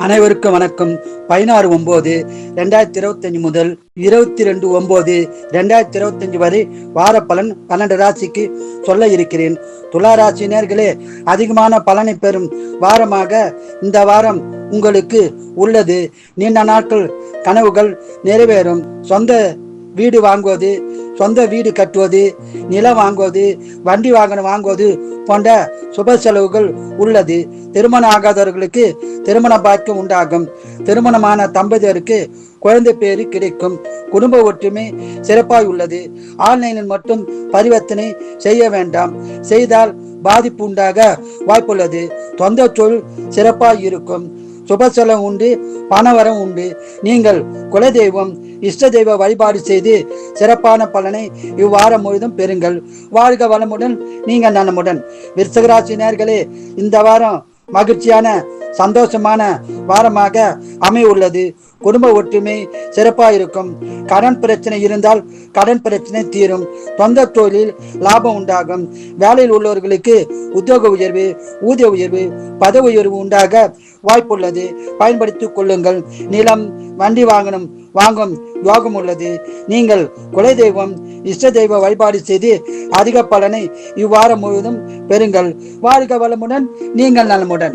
அனைவருக்கும் வணக்கம். 16/9/2025 முதல் 22/9/2025 வரை வார பலன் 12 ராசிக்கு சொல்ல இருக்கிறேன். துலா ராசி நேயர்களே, அதிகமான பலனை பெறும் வாரமாக இந்த வாரம் உங்களுக்கு உள்ளது. நீண்ட நாட்கள் கனவுகள் நிறைவேறும். சொந்த வீடு வாங்குவது, சொந்த வீடு கட்டுவது, நிலம் வாங்குவது, வண்டி வாகனம் வாங்குவது போன்ற சுப செலவுகள் உள்ளது. திருமணம் ஆகாதவர்களுக்கு திருமண பாக்கியம் உண்டாகும். திருமணமான தம்பதியருக்கு குழந்தை பேரு கிடைக்கும். குடும்ப ஒற்றுமை சிறப்பாய் உள்ளது. ஆன்லைனில் மட்டும் பரிவர்த்தனை செய்ய வேண்டாம். செய்தால் பாதிப்பு உண்டாக வாய்ப்புள்ளது. சொந்த தொழில் சிறப்பாய் இருக்கும். சுப செலவு உண்டு, பணவரம் உண்டு. நீங்கள் குலதெய்வம் இஷ்ட தெய்வ வழிபாடு செய்து சிறப்பான பலனை இவ்வாரம் முழுதும் பெறுங்கள். வாழ்க வளமுடன், நீங்கள் நலமுடன். விருச்சிக ராசி நேயர்களே, இந்த வாரம் மகிழ்ச்சியான சந்தோஷமான வாரமாக அமையுள்ளது. குடும்ப ஒற்றுமை சிறப்பாக இருக்கும். கடன் பிரச்சனை இருந்தால் கடன் பிரச்சனை தீரும். சொந்த தொழிலில் லாபம் உண்டாகும். வேலையில் உள்ளவர்களுக்கு உத்தியோக உயர்வு, ஊதிய உயர்வு, பதவி உயர்வு உண்டாக வாய்ப்புள்ளது. பயன்படுத்திக் கொள்ளுங்கள். நிலம், வண்டி வாங்கும் யோகம் உள்ளது. நீங்கள் குலதெய்வம் இஷ்ட தெய்வ வழிபாடு செய்து அதிக பலனை இவ்வாரம் முழுவதும் பெறுங்கள். வாழ்க வளமுடன், நீங்கள் நலமுடன்.